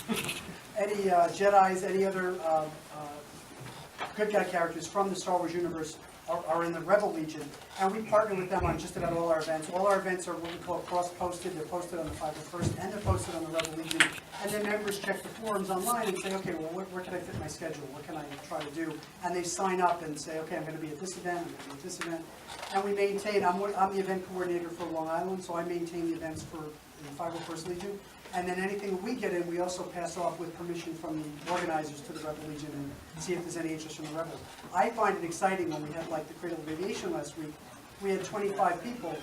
Jedis, any other good guy characters from the Star Wars universe are in the Rebel Legion, and we partner with them on just about all our events. All our events are what we call cross-posted. They're posted on the 501st and they're posted on the Rebel Legion, and then members check the forums online and say, okay, well, where can I fit my schedule? What can I try to do? And they sign up and say, okay, I'm going to be at this event, I'm going to be at this event, and we maintain. I'm the event coordinator for Long Island, so I maintain the events for the 501st Legion. And then anything we get in, we also pass off with permission from the organizers to the Rebel Legion and see if there's any interest from the Rebels. I find it exciting when we had like the Cradle of Aviation last week. We had 25 people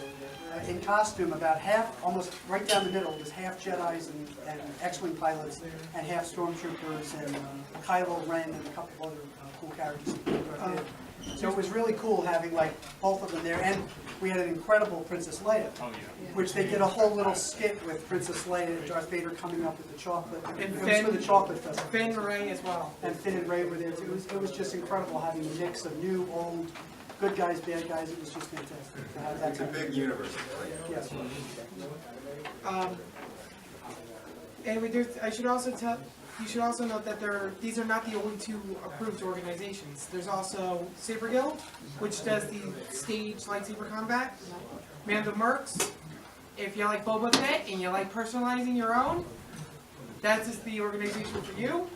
in costume, about half, almost right down the middle, was half Jedis and X-Wing pilots, and half Stormtroopers, and Kylo Ren, and a couple of other cool characters. So it was really cool having like both of them there, and we had an incredible Princess Leia, which they did a whole little skit with Princess Leia and Darth Vader coming up with the chocolate. And it was for the chocolate festival. Finn and Rey as well. And Finn and Rey were there too. It was just incredible having a mix of new, old, good guys, bad guys. It was just fantastic to have that. It's a big universe. Yes. And I should also tell. You should also note that these are not the only two approved organizations. There's also Saber Guild, which does the stage lightsaber combat. Mando Mercs, if you like Boba Fett and you like personalizing your own, that is the organization for you.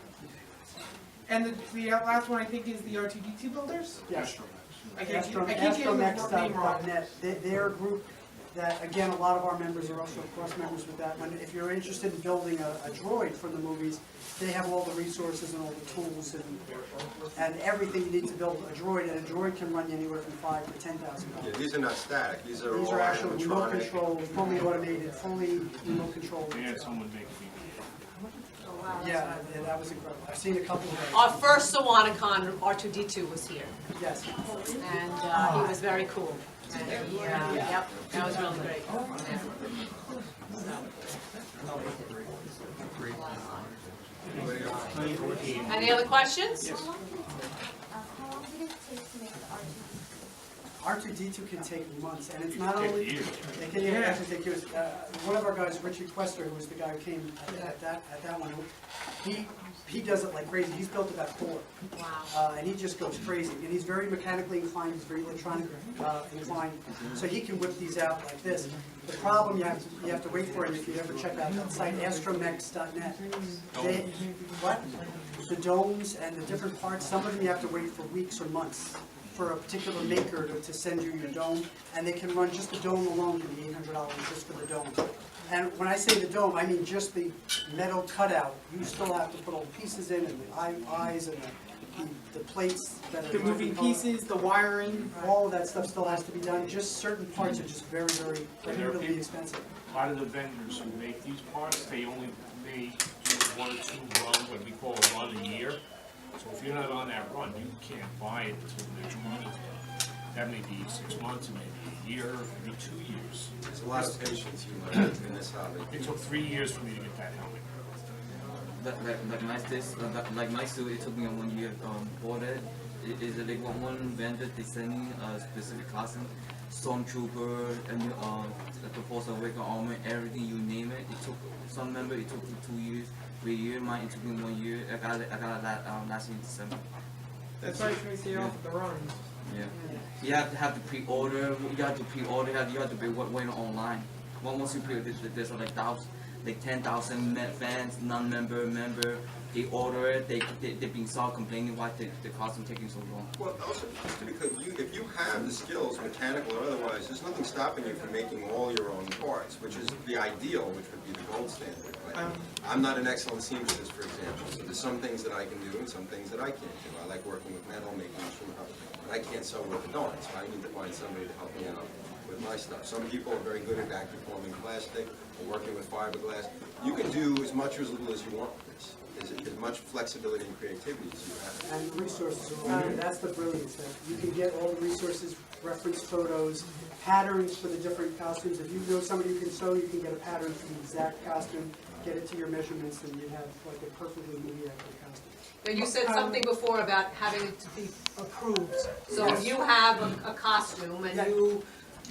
And the last one I think is the R2D2 builders. Yes. I keep getting the name wrong. They're a group that, again, a lot of our members are also cross members with that. If you're interested in building a droid from the movies, they have all the resources and all the tools and everything you need to build a droid, and a droid can run you anywhere from $5,000 to $10,000. Yeah, these are not static. These are actual remote controlled, fully automated, fully remote controlled. We had someone make me. Yeah, that was incredible. I've seen a couple of those. Our first SawanthaCon, R2D2 was here, Yes. and he was very cool. And yep, that was really great. Yeah. Any other questions? How long did it take to make the R2D2 can take months, and it's not only, it can even actually take years. One of our guys, Richard Quester, who was the guy who came at that one, he does it like crazy. He's built about 4. Wow. And he just goes crazy. And he's very mechanically inclined, he's very electronically inclined, so he can whip these out like this. The problem you have to wait for it, if you ever check out that site, astromex.net. What? The domes and the different parts, some of them you have to wait for weeks or months for a particular maker to send you your dome, and they can run just the dome alone can be $800 just for the dome. And when I say the dome, I mean just the metal cutout. You still have to put all the pieces in, and the eyes, and the plates that are the moving pieces, the wiring. all of that stuff still has to be done. Just certain parts are just very, very prohibitively expensive. A lot of the vendors who make these parts, they only may do 1 or 2 runs, what we call a run a year. So if you're not on that run, you can't buy it until the next run is done. That may be 6 months, it may be a year, it may be 2 years. There's a lot of patience you learn in this hobby. It took 3 years for me to get that helmet. Like my suit, it took me 1 year for that. Is it like one vendor designing a specific costume, stormtrooper, and the Force Awakens armor, everything you name it. It took some member. It took me 2 years, 3 years. Mine it took me 1 year. I got that last year in December. That's why we stay off the runs. Yeah. You have to pre-order. You have to pre-order. You have to be waiting online. Once you pre-order, there's like 10,000 fans, non-member, member. They order it. They've been so complaining why the costume taking so long. Well, also just because if you have the skills, mechanical or otherwise, there's nothing stopping you from making all your own parts, which is the ideal, which would be the gold standard. But I'm not an excellent seamstress, for example, so there's some things that I can do and some things that I can't do. I like working with metal, making machine parts, but I can't sew with a darn, so I need to find somebody to help me out with my stuff. Some people are very good at vacuum forming plastic or working with fiberglass. You can do as much or as little as you want with this. There's as much flexibility and creativity as you have. And the resources are around. That's the brilliance. That you can get all the resources, reference photos, patterns for the different costumes. If you know somebody who can sew, you can get a pattern for the exact costume, get it to your measurements, and you have like a perfectly movie accurate costume. Now, you said something before about having it to be approved. So if you have a costume and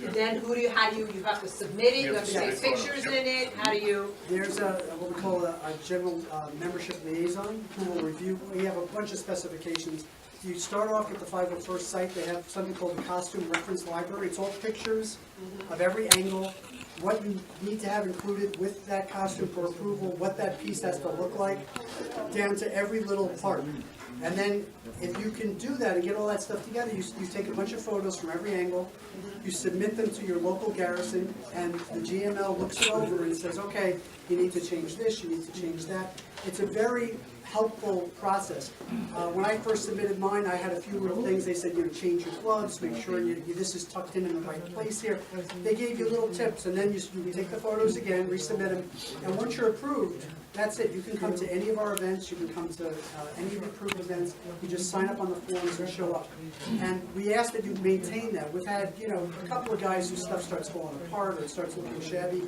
then how do you have to submit it, you have to Yeah. take pictures in it, how do you? There's what we call a general membership liaison who will review. We have a bunch of specifications. You start off with the 501st site. They have something called the costume reference library. It's all pictures of every angle, what you need to have included with that costume for approval, what that piece has to look like, down to every little part. And then, if you can do that and get all that stuff together, you take a bunch of photos from every angle, you submit them to your local garrison, and the GML looks it over and says, okay, you need to change this, you need to change that. It's a very helpful process. When I first submitted mine, I had a few little things. They said, change your gloves, make sure this is tucked in the right place here. They gave you little tips, and then you take the photos again, resubmit them, and once you're approved, that's it. You can come to any of our events, you can come to any of the approved events, you just sign up on the forms and show up. And we ask that you maintain that. We've had, a couple of guys whose stuff starts falling apart or it starts looking shabby.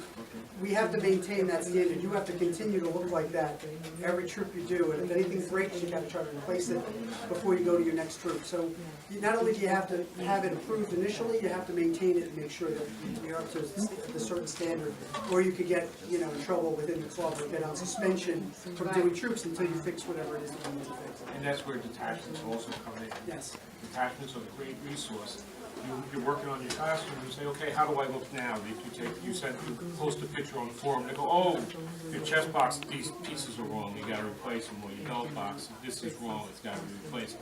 We have to maintain that standard. You have to continue to look like that every troop you do. And if anything breaks, you got to try to replace it before you go to your next troop. So not only do you have to have it approved initially, you have to maintain it and make sure that you're up to a certain standard. Or you could get, in trouble within the club or get on suspension from doing troops until you fix whatever it is that you need to fix. And that's where detachments also come in. Yes. Detachments are a great resource. You're working on your costume, you say, okay, how do I look now? You post a picture on the forum, they go, oh, your chest box, these pieces are wrong, you gotta replace them, or your belt box, this is wrong, it's gotta be replaced.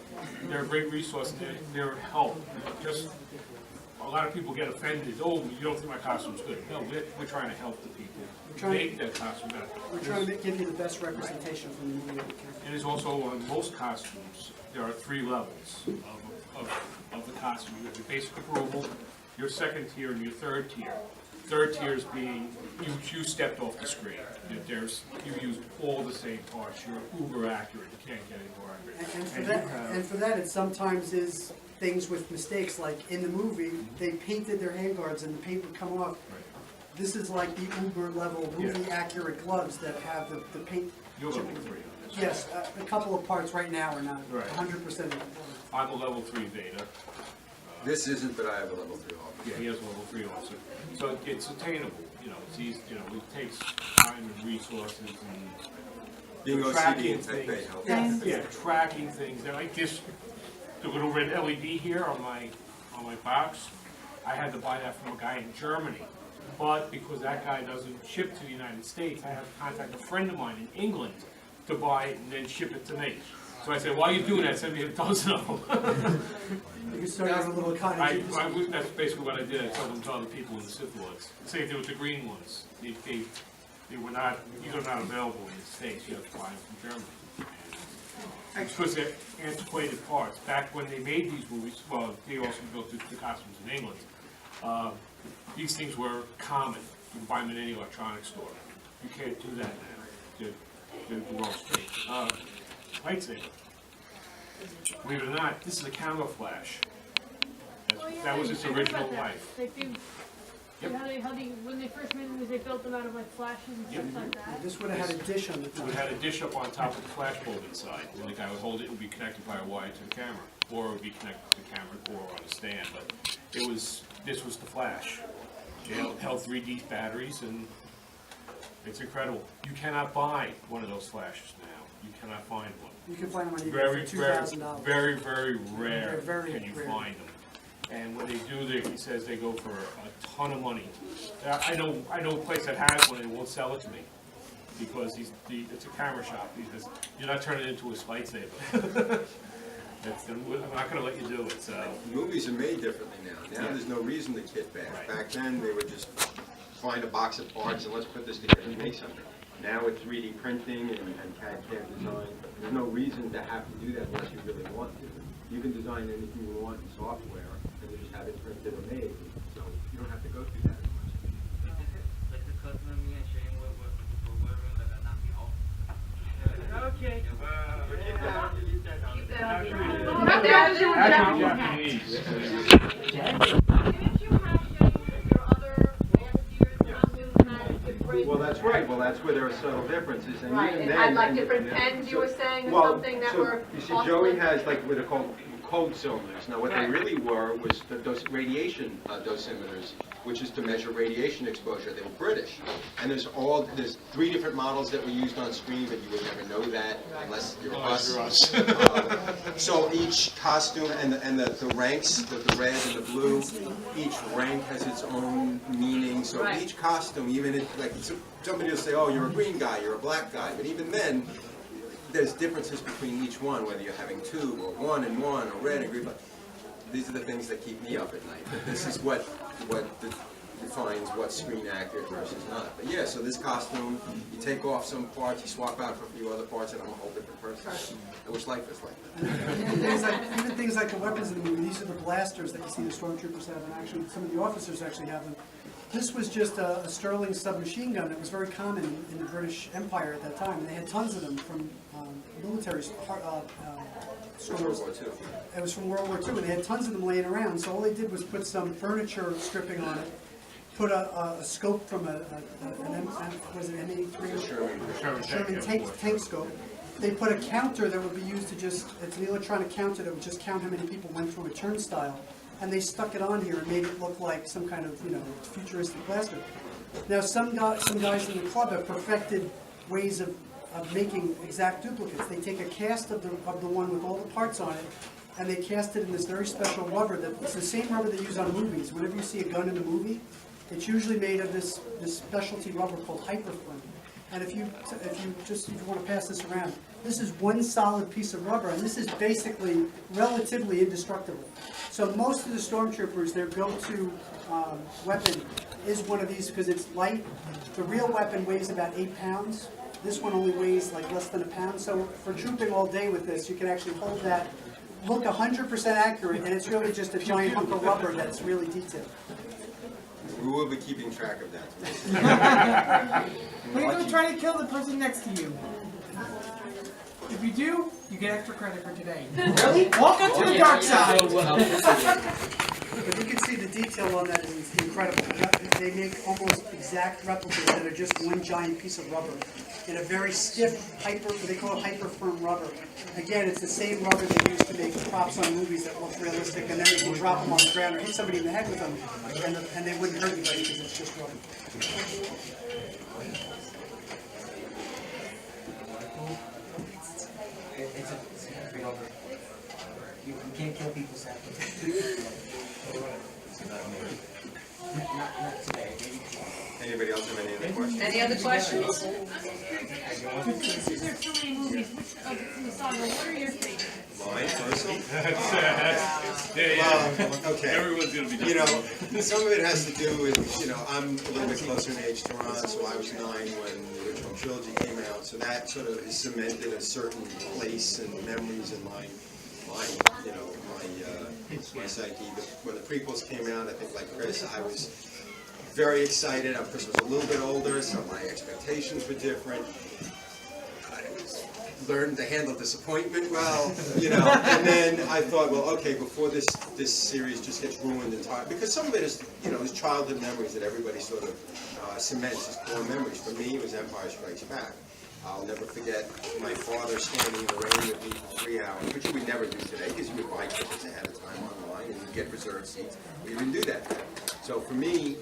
They're a great resource, they're help. Just, a lot of people get offended, oh, you don't think my costume's good. No, we're trying to help the people make that costume better. We're trying to give you the best representation from the media we can. And there's also, on most costumes, there are 3 levels of the costume. You have your basic approval, your second tier, and your third tier. Third tier is being, you stepped off the screen. You used all the same parts. You're uber accurate. You can't get any more accurate. And for that, it sometimes is things with mistakes, like in the movie, they painted their handguards and the paint would come off. This is like the uber level, movie accurate gloves that have the paint. You're level 3 on this. Yes, a couple of parts right now are not Right. 100%. I'm a level 3 Beta. This isn't, but I have a level 3 officer. Yeah, he has a level 3 also. So it's attainable. It's easy. It takes time and resources and Being tracking OCD and type A things. helps. Yeah, tracking things. And like this, the little red LED here on my box, I had to buy that from a guy in Germany. But because that guy doesn't ship to the United States, I have to contact a friend of mine in England to buy it and then ship it to me. So I said, while you're doing that, send me a dozen of them. You can start out a little cottage. That's basically what I did. I told them to other people in the Sith Lords. Same thing with the green ones. They were not, these are not available in the States. You have to buy them from Germany. And because they're antiquated parts. Back when they made these movies, well, they also built the costumes in England. These things were common. You can buy them in any electronics store. You can't do that now. They're wrong straight. Lightsaber. Believe it or not, this is a camouflage. That was its original life. Like Yep. when they first made them, they built them out of like flashes and Yep. stuff like that. This would have had a dish on the It top. would have had a dish up on top with a flash bulb inside, and the guy would hold it, it would be connected by a wire to the camera, or it would be connected to the camera or on a stand, but this was the flash. It held 3D batteries, and it's incredible. You cannot buy one of those flashes now. You cannot find one. You can find them on Very, eBay for very, $2,000. very, very rare They're very can you rare. find them. And when they do, he says they go for a ton of money. I know a place that has one and won't sell it to me because it's a camera shop. He says, you're not turning it into a lightsaber. I'm not going to let you do it. So. Movies are made differently now. Now there's no reason to kit back. Right. Back then, they would just find a box of parts and let's put this together and make something. Now with 3D printing and CAD design, there's no reason to have to do that unless you really want to. You can design anything you want in software and then just have it printed or made, so you don't have to go through that as much. Like the customer, me and Shane were wearing like a knocking off. Okay. Actually, Japanese. Didn't you have your other volunteers? Well, that's right. Well, that's where there are subtle differences. And Right, even and then, had like different pens you were saying or something that were You see, costly? Joey has like what are called code cylinders. Now, what they really were was the radiation dosimeters, which is to measure radiation exposure. They were British. And there's 3 different models that were used on screen, but you would never know that unless you're us. So each costume and the ranks, the red and the blue, each rank has its own meaning. So each costume, even if, like, somebody will say, oh, you're a green guy, you're a black guy, but even then, there's differences between each one, whether you're having 2 or 1 and 1 or red and green. But these are the things that keep me up at night. This is what defines what's screen accurate versus not. But yeah, so this costume, you take off some parts, you swap out for a few other parts, and I'm a whole different person. I wish life was like that. Even things like the weapons in the movie, these are the blasters that you see the stormtroopers have, and actually some of the officers actually have them. This was just a Sterling submachine gun that was very common in the British Empire at that time. They had tons of them from military stores. It was from World War II, and they had tons of them laying around. So all they did was put some furniture stripping on it, put a scope from an M83 Sherman tank scope. They put a counter that would be used to it's an electronic counter that would just count how many people went through a turnstile. And they stuck it on here and made it look like some kind of, futuristic blaster. Now, some guys in the club have perfected ways of making exact duplicates. They take a cast of the one with all the parts on it, and they cast it in this very special rubber. It's the same rubber they use on movies. Whenever you see a gun in a movie, it's usually made of this specialty rubber called hyperfilm. And if you want to pass this around, this is one solid piece of rubber, and this is basically relatively indestructible. So most of the stormtroopers, their go-to weapon is one of these because it's light. The real weapon weighs about 8 pounds. This one only weighs like less than a pound. So for trooping all day with this, you can actually hold that, look 100% accurate, and it's really just a giant hunk of rubber that's really detailed. We will be keeping track of that. Please don't try to kill the person next to you. If you do, you get extra credit for today. Really? Welcome to the dark side! But you can see the detail on that is incredible. They make almost exact replicas that are just one giant piece of rubber in a very stiff, they call it hyper-firm rubber. Again, it's the same rubber they use to make props on movies that look realistic, and then they can drop them on the ground or hit somebody in the head with them, and they wouldn't hurt anybody because it's just rubber. You can't kill people sadly. Not today. Anybody else have any other questions? Any other questions? Since there's so many movies, which of the saga, what are your favorites? Mine, personally? Well, okay. Everyone's gonna be Some of it has to do with, I'm a little bit closer in age to Ron, so I was 9 when the original trilogy came out, so that sort of has cemented a certain place and memories in my psyche. When the prequels came out, I think like Chris, I was very excited. Of course, I was a little bit older, so my expectations were different. Learned to handle disappointment well, and then I thought, well, okay, before this series just gets ruined entirely, because some of it is, is childhood memories that everybody sort of cements as core memories. For me, it was Empire Strikes Back. I'll never forget my father standing in the rain with me for 3 hours, which you would never do today, because you would buy tickets ahead of time online and you get reserved seats. We didn't do that then. So for me,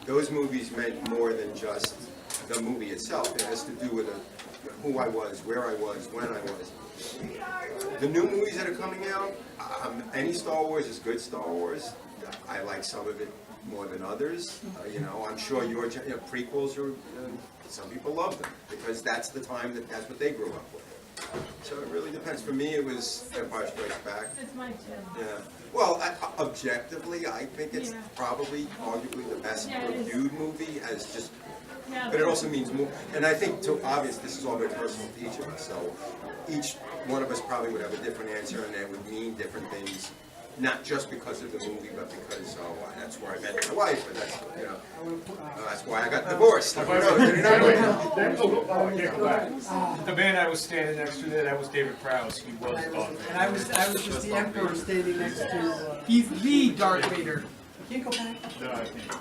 those movies meant more than just the movie itself. It has to do with who I was, where I was, when I was. The new movies that are coming out, any Star Wars is good Star Wars. I like some of it more than others. I'm sure your prequels are, some people love them because that's the time that's what they grew up with. So it really depends. For me, it was Empire Strikes Back. It's mine too. Yeah. Well, objectively, I think it's probably, arguably, the best reviewed movie as just. But it also means more, and I think, obviously, this is all very personal to each of us, so each one of us probably would have a different answer, and it would mean different things, not just because of the movie, but because, that's where I met my wife, but that's, that's why I got divorced. The man I was standing next to there, that was David Prowse. He was Darth Vader. And I was just the Emperor standing next to... He's the Darth Vader. You can't go back. No, I can't.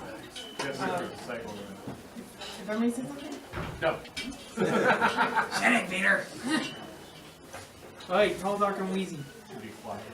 That's a cycle. If I may say something? No. Shut it, Vader! Alright, tall, dark, and wheezy. Should be quiet.